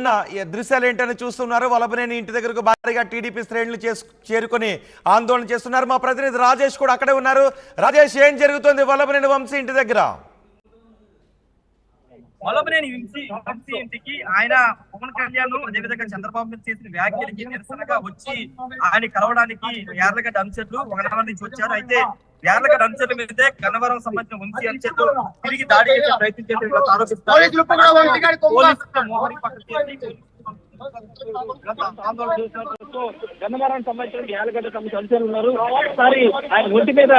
ఉన్న దృశ్యాలు ఏంటని చూస్తున్నారు. వల్లభనేని ఇంటి దగ్గరకు భారీగా టీడీపీ శ్రేణులు చేరుకొని ఆందోళన చేస్తున్నారు. మా ప్రతినిధి రాజేష్ కూడా అక్కడే ఉన్నారు. రాజేష్, ఏం జరుగుతుంది వల్లభనేని వంశీ ఇంటి దగ్గర? వల్లభనేని వంశీ ఇంటికి ఆయన పవన్ కళ్యాణ్ అదేవిధంగా చంద్రబాబు మీద చేసిన వ్యాఖ్యలకి నిరసనగా వచ్చి ఆయన కలవడానికి యార్లగడ్డ అనుచరులు ఒకనగరం నుంచి వచ్చారు. అయితే యార్లగడ్డ అనుచరుల మీదే గన్నవరం సంబంధించిన వంశీ అనుచరులు తిరిగి దాడి చేసే ప్రయత్నం చేసినట్లు ఆరోపిస్తారు. గన్నవరం సంబంధించిన యార్లగడ్డ కమిటీ అనుచరులు ఉన్నారు. ఒకసారి ఆయన ఒంటి మీద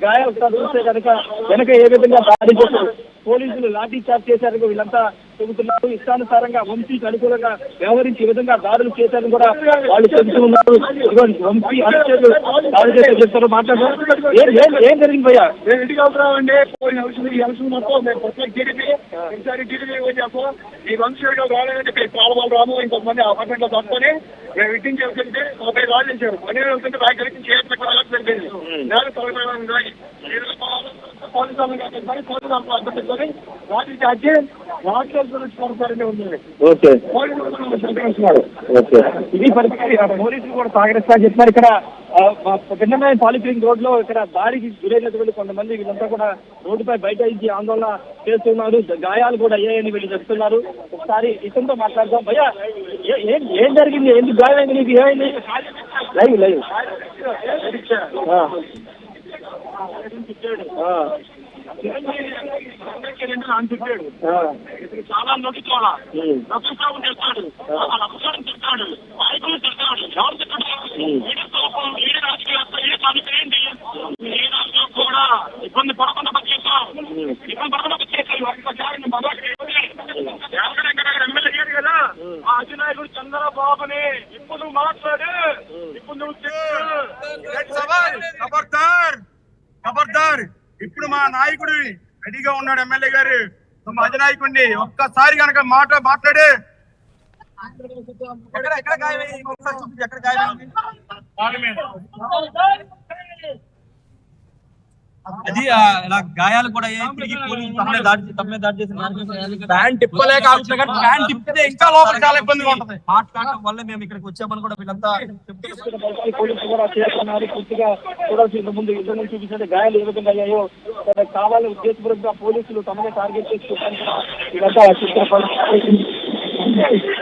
గాయాలు చూస్తే కనుక వెనక ఏ విధంగా దాడి చేశారు, పోలీసులు లాఠీ చార్జ్ చేశారని వీళ్ళంతా చెబుతున్నారు. ఇష్టానుసారంగా వంశీకి అనుకూలంగా వ్యవహరించి ఈ విధంగా దాడులు చేశారని కూడా వాళ్ళు చెబుతూ ఉన్నారు. వంశీ అనుచరులు దాడి చేసే చెప్తారు. మాట్లాడుతున్నారు. ఏం జరిగింది భయ్యా? ఇంటికి అవసరమండి ఎలక్షన్ మొత్తం మేము ప్రత్యేక టీడీపీ ఈసారి టీడీపీ వచ్చాము. ఈ వంశీయుడు రాలేదని చెప్పి పాలవాళ్ళు రాము ఇంకొంతమంది అపార్ట్మెంట్ లో తప్పుకొని మేము ఇంటింగ్ చేస్తుంటే 30 రాళ్ళు చేశారు. పని వెళ్తుంటే బ్యాగ్ కలిసి చేయకపోతే సరిపోయింది. నేను ఇది పరిస్థితి. పోలీసులు కూడా సహకరిస్తారని చెప్తున్నారు. ఇక్కడ భిన్నమైన పాలిక్లినిక్ రోడ్ లో ఇక్కడ దాడికి గురైనటువంటి కొంతమంది వీళ్ళంతా కూడా రోడ్డుపై బయట ఇచ్చి ఆందోళన చేస్తున్నారు. గాయాలు కూడా అయ్యాయని వీళ్ళు చెప్తున్నారు. ఒకసారి ఇతనితో మాట్లాడదాం. భయ్యా, ఏం జరిగింది? ఎందుకు గాయమైంది? నీకు ఏమైంది? లైవ్ చాలా నొక్కిపోవాలా నొక్కిపోవడం చేస్తాడు, అపకారం చెప్తాడు, నాయకులు చెప్తాడు, ఎవరు చెప్తాడు? కూడా ఇబ్బంది పడకుండా పనిచేస్తాం, ఇబ్బంది పడకుండా పనిచేస్తాం. ఎమ్మెల్యే గారు కదా ఆ అధినాయకుడు చంద్రబాబుని ఇప్పుడు మాట్లాడు, ఇప్పుడు నువ్వు ఖబర్దార్. ఇప్పుడు మా నాయకుడు రెడీగా ఉన్నాడు. ఎమ్మెల్యే గారు మా అధినాయకుడిని ఒక్కసారి కనుక మాట్లాడే ఎక్కడ అది ఇలా గాయాలు కూడా తిరిగి పోలీసులు దాడి చేసి ప్యాంట్ తిప్పలేక ప్యాంట్ తిప్పితే ఇంకా లోపల చాలా ఇబ్బందిగా ఉంటుంది. మాట్లాడటం వల్ల మేము ఇక్కడికి వచ్చామని కూడా వీళ్ళంతా పోలీసులు కూడా చేస్తున్నారు. పూర్తిగా చూడాల్సిన ముందు యుద్ధం నుంచి చూపించే గాయాలు ఏ విధంగా అయ్యాయో కావాలని ఉద్దేశపూర్వకంగా పోలీసులు తమనే టార్గెట్ చేసుకుంటారు. వీళ్ళంతా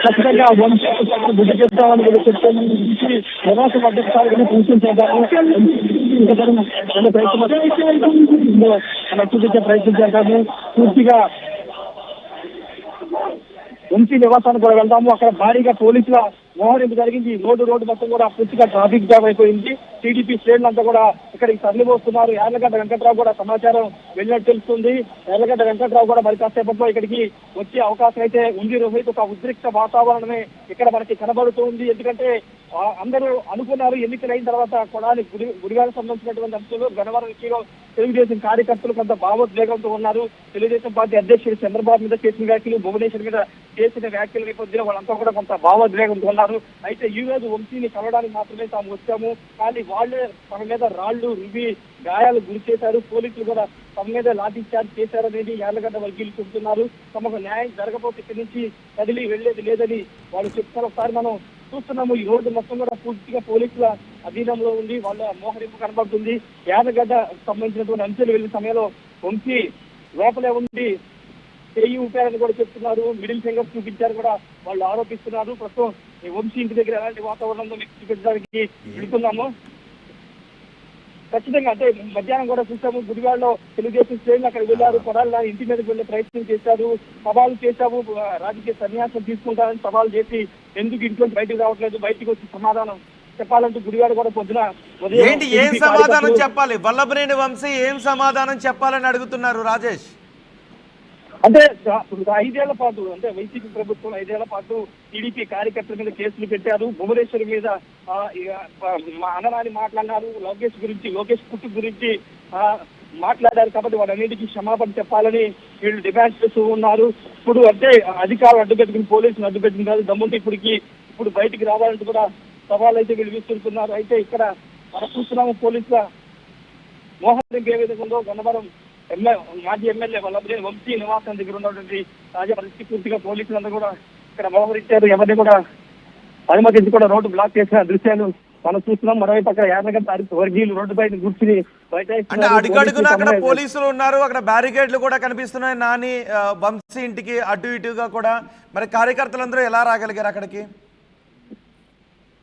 ఖచ్చితంగా బుద్ధి చేస్తామని కూడా చెప్తాను. నివాసం అడ్డస్తారని సూచించారు, చూపించే ప్రయత్నం చేద్దాము. పూర్తిగా వంశీ నివాసానికి కూడా వెళ్దాము. అక్కడ భారీగా పోలీసుల మోహరింపు జరిగింది. రోడ్డు మొత్తం కూడా పూర్తిగా ట్రాఫిక్ జామ్ అయిపోయింది. టీడీపీ శ్రేణులంతా కూడా ఇక్కడికి తరలిపోతున్నారు. యార్లగడ్డ వెంకట్రావు కూడా సమాచారం వెళ్ళినట్టు తెలుస్తుంది. యార్లగడ్డ వెంకట్రావు కూడా మరి కాసేపట్లో ఇక్కడికి వచ్చే అవకాశం అయితే ఉంది. రోహిత్, ఒక ఉద్రిక్త వాతావరణమే ఇక్కడ మనకి కనబడుతుంది. ఎందుకంటే అందరూ అనుకున్నారు ఎన్నికలు అయిన తర్వాత కొడాలి గుడివారికి సంబంధించినటువంటి అంశాలు గన్నవరం విషయంలో తెలుగుదేశం కార్యకర్తలు కొంత భావోద్వేగంతో ఉన్నారు. తెలుగుదేశం పార్టీ అధ్యక్షుడు చంద్రబాబు మీద చేసిన వ్యాఖ్యలు, భువనేశ్వర్ మీద చేసిన వ్యాఖ్యల నేపథ్యంలో వాళ్ళంతా కూడా కొంత భావోద్వేగంతో ఉన్నారు. అయితే ఈ రోజు వంశీని కలవడానికి మాత్రమే తాము వచ్చాము, కానీ వాళ్ళే తమ మీద రాళ్లు రువి గాయాలు గురి చేశారు. పోలీసులు కూడా తమ మీద లాఠీ చార్జ్ చేశారనేది యార్లగడ్డ వర్గీయులు చెబుతున్నారు. తమకు న్యాయం జరగకపోతే ఇక్కడి నుంచి కదిలి వెళ్లేది లేదని వాళ్ళు చెప్తారు. ఒకసారి మనం చూస్తున్నాము. ఈ రోడ్డు మొత్తం కూడా పూర్తిగా పోలీసుల అధీనంలో ఉంది. వాళ్ళ మోహరింపు కనబడుతుంది. యార్లగడ్డ సంబంధించినటువంటి అంచెలు వెళ్లిన సమయంలో వంశీ లోపలే ఉండి చేయి ఊపారని కూడా చెప్తున్నారు. మిడిల్ ఫింగర్స్ చూపించారు కూడా వాళ్ళు ఆరోపిస్తున్నారు. ప్రస్తుతం ఈ వంశీ ఇంటి దగ్గర ఎలాంటి వాతావరణంలో మీకు చూపించడానికి వెళ్తున్నాము. ఖచ్చితంగా అంటే మధ్యాహ్నం కూడా చూసాము. గుడివాడలో తెలుగుదేశం శ్రేణులు అక్కడ వెళ్ళారు. కొడాలి ఇంటి మీదకి వెళ్లే ప్రయత్నం చేశారు. సవాలు చేశాము, రాజకీయ సన్యాసం తీసుకుంటారని సవాలు చేసి ఎందుకు ఇంట్లో బయటకు రావట్లేదు, బయటకు వచ్చి సమాధానం చెప్పాలంటూ గుడివాడ కూడా పొద్దున ఏం సమాధానం చెప్పాలి? వల్లభనేని వంశీ ఏం సమాధానం చెప్పాలని అడుగుతున్నారు రాజేష్? అంటే 5 ఏళ్ల పాటు, అంటే వైసీపీ ప్రభుత్వం 5 ఏళ్ల పాటు టీడీపీ కార్యకర్తల మీద కేసులు పెట్టారు. భువనేశ్వర్ మీద అనరాని మాట్లాడినారు. లోకేష్ పుట్టు గురించి మాట్లాడారు. కాబట్టి వాటన్నిటికీ క్షమాపణ చెప్పాలని వీళ్ళు డిమాండ్ చేస్తూ ఉన్నారు. ఇప్పుడు అంటే అధికారులు అడ్డుపెట్టుకుని, పోలీసులు అడ్డుపెట్టుకుని కాదు, దమ్ముంటే ఇప్పుడు బయటికి రావాలంటూ కూడా సవాళ్ళు అయితే వీళ్ళు విసురుతున్నారు. అయితే ఇక్కడ మనం చూస్తున్నాము పోలీసుల మోహరింపు ఏ విధంగా ఉందో. గన్నవరం మాజీ ఎమ్మెల్యే వల్లభనేని వంశీ నివాసం దగ్గర ఉన్నటువంటి తాజా పరిస్థితి పూర్తిగా పోలీసులందరూ కూడా ఇక్కడ మోహరించారు. ఎవరిని కూడా అనుమతించి కూడా రోడ్డు బ్లాక్ చేసిన దృశ్యాలు మనం చూస్తున్నాం. మరోవైపు అక్కడ యార్లగడ్డ వర్గీయులు రోడ్డు పైన కూర్చుని బయట అంటే అడుగడుగున అక్కడ పోలీసులు ఉన్నారు, అక్కడ బ్యారికేడ్లు కూడా కనిపిస్తున్నాయి. నాని వంశీ ఇంటికి అటు ఇటుగా కూడా మరి కార్యకర్తలందరూ ఎలా రాగలిగారు అక్కడికి?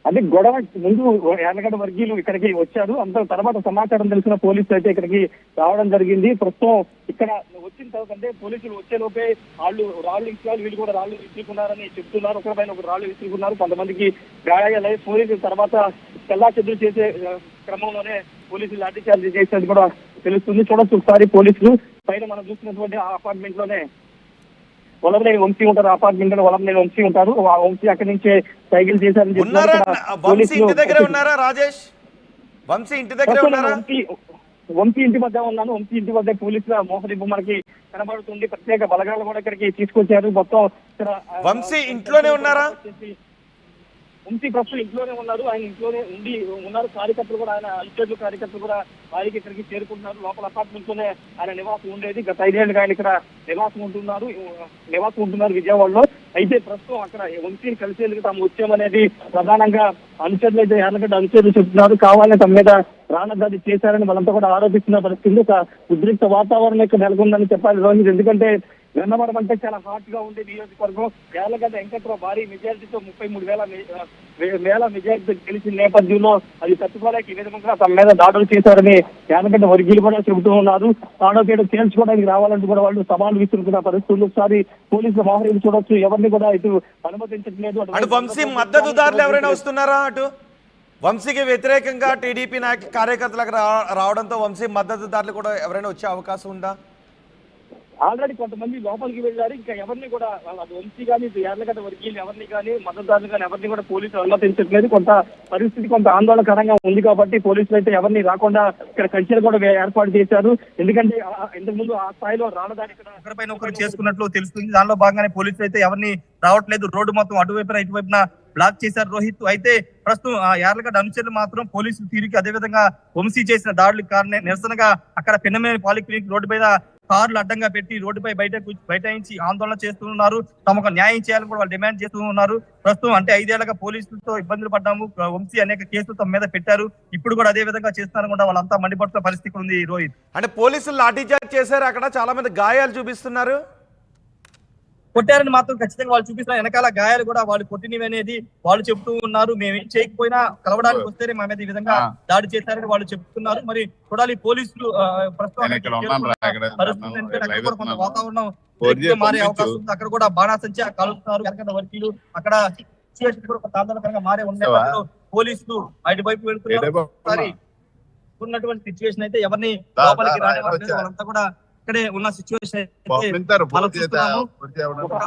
అంటే గొడవ ముందు యార్లగడ్డ వర్గీయులు ఇక్కడికి వచ్చారు. అంత తర్వాత సమాచారం తెలిసిన పోలీసులు అయితే ఇక్కడికి రావడం జరిగింది. ప్రస్తుతం ఇక్కడ వచ్చిన తర్వాత అంటే పోలీసులు వచ్చే లోపే రాళ్ళు ఇచ్చారు, వీళ్ళు కూడా రాళ్ళు విసురుకున్నారని చెప్తున్నారు. ఒకరిపైన ఒక రాళ్ళు విసురుకున్నారు, కొంతమందికి గాయాలయ్యాయి. పోలీసులు తర్వాత చెల్లా చెదురు చేసే క్రమంలోనే పోలీసులు లాఠీచార్జ్ చేసేది కూడా తెలుస్తుంది. చూడొచ్చు ఒకసారి పోలీసులు పైన మనం చూసినటువంటి ఆ అపార్ట్మెంట్ లోనే వలమనేని వంశీ ఉంటారు. అపార్ట్మెంట్ లో వలమనేని వంశీ ఉంటారు. ఆ వంశీ అక్కడి నుంచే సైకిల్ చేశారని వంశీ ఇంటి దగ్గర ఉన్నారా రాజేష్? వంశీ ఇంటి దగ్గర ఉన్నారా? వంశీ ఇంటి వద్ద ఉన్నాను. వంశీ ఇంటి వద్ద పోలీసుల మోహరింపు మనకి కనబడుతుంది. ప్రత్యేక బలగాలు కూడా ఇక్కడికి తీసుకొచ్చారు. మొత్తం ఇక్కడ వంశీ ఇంట్లోనే ఉన్నారా? వంశీ ప్రస్తుతం ఇంట్లోనే ఉన్నారు. ఆయన ఇంట్లోనే ఉన్నారు. కార్యకర్తలు కూడా ఆయన అల్చేర్లు కార్యకర్తలు కూడా వారికి ఇక్కడికి చేరుకుంటున్నారు. లోపల అపార్ట్మెంట్ లోనే ఆయన నివాసం ఉండేది. గత 5 ఏళ్ళుగా ఆయన ఇక్కడ నివాసం ఉంటున్నారు విజయవాడలో. అయితే ప్రస్తుతం అక్కడ వంశీని కలిసేందుకు తాము వచ్చామనేది ప్రధానంగా అనుచరులు అయితే యార్లగడ్డ అనుచరులు చెప్తున్నారు. కావాలని తమ మీద రాళ్ళదాడి చేశారని వాళ్ళంతా కూడా ఆరోపిస్తున్న పరిస్థితి. ఒక ఉద్రిక్త వాతావరణం ఇక్కడ నెలకొందని చెప్పాలి రోహిత్. ఎందుకంటే గన్నవరం అంటే చాలా హాట్ గా ఉండే నియోజకవర్గం. యార్లగడ్డ వెంకట్రావు భారీ మెజారిటీతో 33,000 మెజారిటీతో గెలిచిన నేపథ్యంలో అది తట్టుకోలేక ఈ విధంగా తమ మీద దాడులు చేశారని యార్లగడ్డ వర్గీయులు కూడా చెబుతూ ఉన్నారు. తాడోకేడు తేల్చుకోవడానికి రావాలంటూ కూడా వాళ్ళు సవాలు విసురుతున్న పరిస్థితులు ఒకసారి పోలీసుల మోహరింపు చూడొచ్చు. ఎవరిని కూడా ఇటు అనుమతించట్లేదు. అటు వంశీ మద్దతుదారులు ఎవరైనా వస్తున్నారా? అటు వంశీకి వ్యతిరేకంగా టీడీపీ కార్యకర్తలకు రావడంతో వంశీ మద్దతుదారులు కూడా ఎవరైనా వచ్చే అవకాశం ఉందా? ఆల్రెడీ కొంతమంది లోపలికి వెళ్ళారు. ఇంకా ఎవరిని కూడా వంశీ కానీ యార్లగడ్డ వర్గీయులు ఎవరిని కానీ మద్దతుదారులు కానీ ఎవరిని కూడా పోలీసులు అనుమతించట్లేదు. పరిస్థితి కొంత ఆందోళనకరంగా ఉంది కాబట్టి పోలీసులు అయితే ఎవరిని రాకుండా ఇక్కడ కంచెలు కూడా ఏర్పాటు చేశారు. ఎందుకంటే ఇంతకుముందు ఆ స్థాయిలో రాళ్ళదాడి ఇక్కడ ఒకరిపైన ఒకరు చేసుకున్నట్లు తెలుస్తుంది. దానిలో భాగంగానే పోలీసులు అయితే ఎవరిని రావట్లేదు. రోడ్డు మొత్తం అటువైపున ఇటువైపున బ్లాక్ చేశారు రోహిత్. అయితే ప్రస్తుతం యార్లగడ్డ అనుచరులు మాత్రం పోలీసులు తీరుకి అదేవిధంగా వంశీ చేసిన దాడులకు కారణం నిరసనగా అక్కడ పెన్నమేని పాలిక్లినిక్ రోడ్డు మీద కార్లు అడ్డంగా పెట్టి రోడ్డుపై బైఠాయించి ఆందోళన చేస్తున్నారు. తమకు న్యాయం చేయాలని కూడా వాళ్ళు డిమాండ్ చేస్తూ ఉన్నారు. ప్రస్తుతం అంటే 5 ఏళ్లుగా పోలీసులతో ఇబ్బందులు పడ్డాము, వంశీ అనేక కేసులు తమ మీద పెట్టారు, ఇప్పుడు కూడా అదే విధంగా చేస్తున్నారు కూడా వాళ్ళంతా మండిపడుతున్న పరిస్థితి ఉంది రోహిత్. అంటే పోలీసులు లాఠీచార్జ్ చేశారు, అక్కడ చాలా మంది గాయాలు చూపిస్తున్నారు. కొట్టారని మాత్రం ఖచ్చితంగా వాళ్ళు చూపిస్తున్నారు. వెనకాల గాయాలు కూడా వాళ్ళు కొట్టినవి అనేది వాళ్ళు చెప్తూ ఉన్నారు. మేమేం చేయకపోయినా కలవడానికి వస్తేనే మా మీద ఈ విధంగా దాడి చేశారని వాళ్ళు చెప్తున్నారు. మరి చూడాలి పోలీసులు కొంత వాతావరణం మారే అవకాశం ఉంది. అక్కడ కూడా బాణాసంచా కలుస్తున్నారు యార్లగడ్డ వర్గీయులు. అక్కడ సిచ్యువేషన్ కూడా కొంత ఆందోళనకరంగా మారే ఉన్న పోలీసులు అటువైపు వెళ్తున్నారు. ఉన్నటువంటి సిచ్యువేషన్ అయితే ఎవరిని లోపలికి రానివ్వట్లేదు. వాళ్ళంతా కూడా ఇక్కడే ఉన్న సిచ్యువేషన్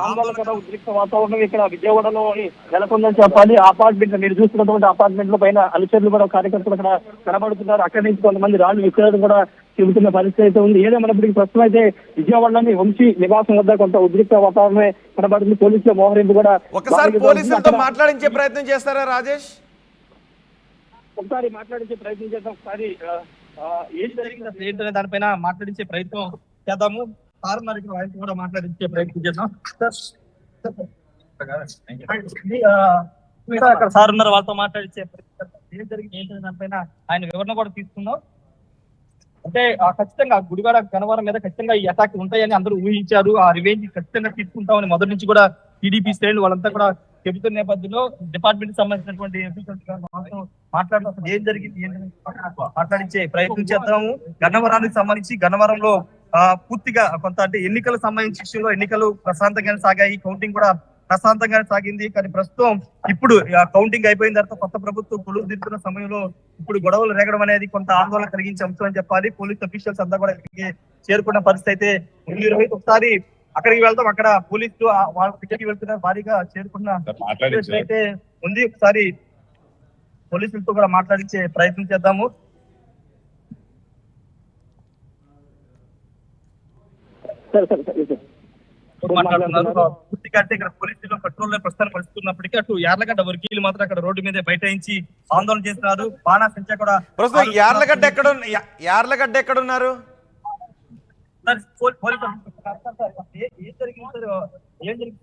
ఆందోళన ఉద్రిక్త వాతావరణం ఇక్కడ విజయవాడలో నెలకొందని చెప్పాలి. అపార్ట్మెంట్ మీరు చూస్తున్నటువంటి అపార్ట్మెంట్ లో పైన అనుచరులు కూడా కార్యకర్తలు అక్కడ కనబడుతున్నారు. అక్కడి నుంచి కొంతమంది రాళ్ళు విసిరడం కూడా చెబుతున్న పరిస్థితి అయితే ఉంది. ఏదేమైనప్పటికీ ప్రస్తుతం అయితే విజయవాడలోని వంశీ నివాసం వద్ద కొంత ఉద్రిక్త వాతావరణమే కనబడుతుంది. పోలీసుల మోహరింపు కూడా ఒకసారి పోలీసులతో మాట్లాడించే ప్రయత్నం చేస్తారా రాజేష్? ఒకసారి మాట్లాడించే ప్రయత్నం చేద్దాం. ఒకసారి ఏం జరిగింది అసలు ఏంటనే దానిపైన మాట్లాడించే ప్రయత్నం చేద్దాము. సార్న్నరికి ఆయనతో కూడా మాట్లాడించే ప్రయత్నం చేద్దాం. అక్కడ సార్ ఉన్నారు, వాళ్ళతో మాట్లాడించే ప్రయత్నం ఏం జరిగింది ఏంటనే దానిపైన ఆయన వివరణ కూడా తీసుకున్నాం. అంటే ఖచ్చితంగా గుడివాడ గన్నవరం మీద ఖచ్చితంగా ఈ అటాక్ ఉంటాయని అందరూ ఊహించారు. ఆ రివెంజ్ ఖచ్చితంగా తీసుకుంటామని మొదటి నుంచి కూడా టీడీపీ శ్రేణులు వాళ్ళంతా కూడా చెబుతున్న నేపథ్యంలో డిపార్ట్మెంట్ కి సంబంధించినటువంటి మాట్లాడుతూ ఏం జరిగింది ఏంటని మాట్లాడించే ప్రయత్నం చేద్దాము. గన్నవరానికి సంబంధించి గన్నవరంలో పూర్తిగా కొంత అంటే ఎన్నికలకు సంబంధించిన విషయంలో ఎన్నికలు ప్రశాంతంగానే సాగాయి, కౌంటింగ్ కూడా ప్రశాంతంగానే సాగింది. కానీ ప్రస్తుతం ఇప్పుడు కౌంటింగ్ అయిపోయిన తర్వాత కొత్త ప్రభుత్వం కొలువు దిద్దుతున్న సమయంలో ఇప్పుడు గొడవలు రేగడం అనేది కొంత ఆందోళన కలిగించే అంశం అని చెప్పాలి. పోలీస్ అఫీషియల్స్ అంతా కూడా ఇక్కడికి చేరుకున్న పరిస్థితి అయితే ఉంది రోహిత్. ఒకసారి అక్కడికి వెళ్తాం. అక్కడ పోలీసులు వాళ్ళ దగ్గరికి వెళ్తున్నారు, భారీగా చేరుకున్న అయితే ఉంది. ఒకసారి పోలీసులతో కూడా మాట్లాడించే ప్రయత్నం చేద్దాము. మాట్లాడుతున్నారు పూర్తిగా అంటే ఇక్కడ పోలీసులు పెట్రోల్ ప్రస్తుతాన్ని పరిస్థితున్నప్పటికీ అటు యార్లగడ్డ వర్గీయులు మాత్రం అక్కడ రోడ్డు మీద బైఠాయించి ఆందోళన చేస్తున్నారు. బాణాసంచా కూడా ప్రస్తుతం యార్లగడ్డ ఎక్కడున్నారు? ఏం జరిగింది?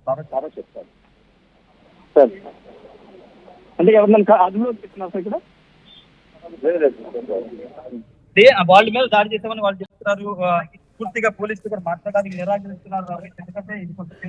చెప్తారు సార్. అంటే ఎవరినైనా అదుపులో చెప్తున్నారు సార్ ఇక్కడ? వాళ్ళ మీద దాడి చేసామని వాళ్ళు చెప్తున్నారు. పూర్తిగా పోలీసులు కూడా మాట్లాడడానికి నిరాకరిస్తున్నారు. ఎందుకంటే ఇది కొంచెం